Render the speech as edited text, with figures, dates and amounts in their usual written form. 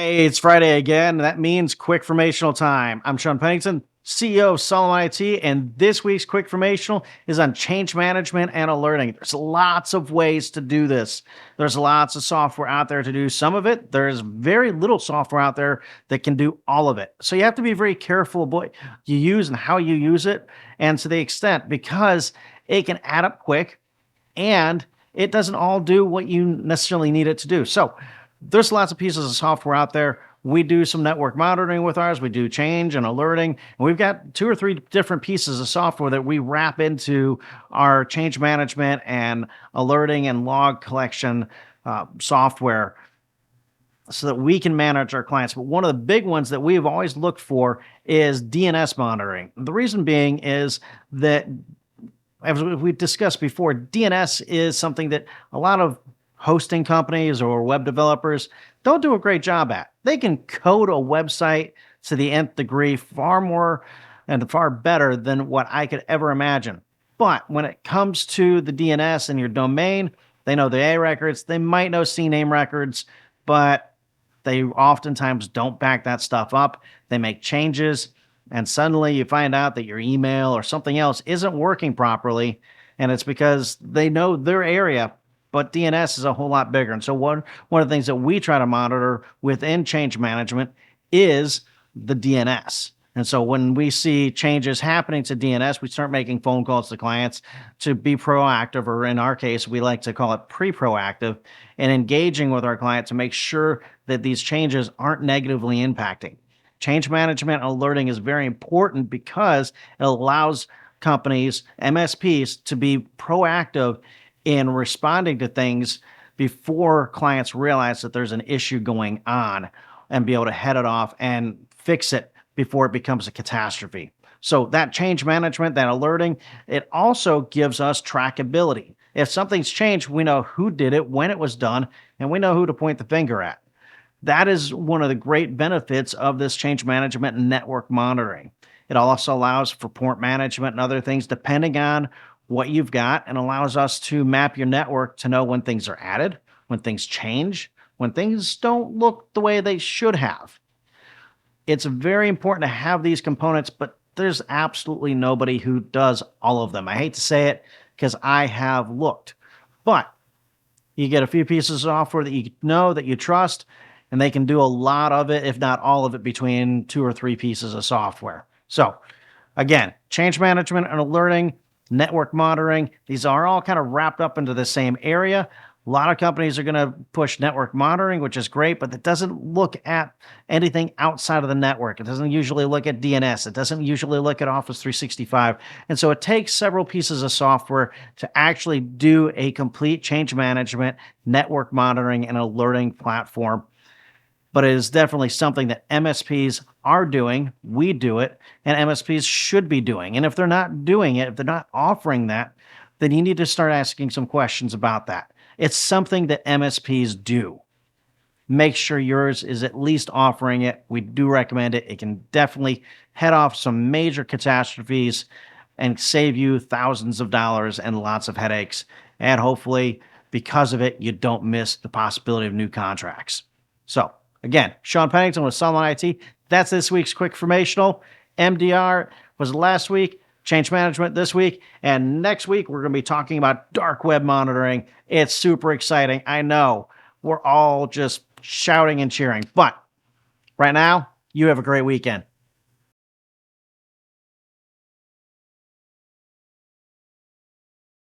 Hey, it's Friday again. That means QuickFormational time. I'm Sean Pennington, CEO of Solomon IT, and this week's QuickFormational is on change management and alerting. There's lots of ways to do this. There's lots of software out there to do some of it. There's very little software out there that can do all of it. So you have to be very careful what you use and how you use it, and to the extent, because it can add up quick and it doesn't all do what you necessarily need it to do. So there's lots of pieces of software out there. We do some network monitoring with ours. We do change and alerting. And we've got 2 or 3 different pieces of software that we wrap into our change management and alerting and log collection software so that we can manage our clients. But one of the big ones that we've always looked for is DNS monitoring. The reason being is that, as we discussed before, DNS is something that a lot of hosting companies or web developers don't do a great job at. They can code a website to the nth degree far more and far better than what I could ever imagine. But when it comes to the DNS and your domain, they know the A records, they might know CNAME records, but they oftentimes don't back that stuff up. They make changes, and suddenly you find out that your email or something else isn't working properly, and it's because they know their area, but DNS is a whole lot bigger. And so one of the things that we try to monitor within change management is the DNS. And so when we see changes happening to DNS, we start making phone calls to clients to be proactive, or in our case, we like to call it pre-proactive, and engaging with our client to make sure that these changes aren't negatively impacting. Change management alerting is very important because it allows companies, MSPs, to be proactive in responding to things before clients realize that there's an issue going on, and be able to head it off and fix it before it becomes a catastrophe. So that change management, that alerting, it also gives us trackability. If something's changed, we know who did it, when it was done, and we know who to point the finger at. That is one of the great benefits of this change management and network monitoring. It also allows for port management and other things depending on what you've got, and allows us to map your network to know when things are added, when things change, when things don't look the way they should have. It's very important to have these components, but there's absolutely nobody who does all of them. I hate to say it because I have looked, but you get a few pieces of software that you know, that you trust, and they can do a lot of it, if not all of it, between 2 or 3 pieces of software. So again, change management and alerting, network monitoring, these are all kind of wrapped up into the same area. A lot of companies are going to push network monitoring, which is great, but it doesn't look at anything outside of the network. It doesn't usually look at DNS. It doesn't usually look at Office 365. And so it takes several pieces of software to actually do a complete change management, network monitoring, and alerting platform. But it is definitely something that MSPs are doing. We do it, and MSPs should be doing. And if they're not doing it, if they're not offering that, then you need to start asking some questions about that. It's something that MSPs do. Make sure yours is at least offering it. We do recommend it. It can definitely head off some major catastrophes and save you thousands of dollars and lots of headaches. And hopefully, because of it, you don't miss the possibility of new contracts. So, again, Sean Pennington with Solomon IT. That's this week's QuickFormational. MDR was last week, change management this week, and next week we're going to be talking about dark web monitoring. It's super exciting. I know we're all just shouting and cheering, but right now, you have a great weekend.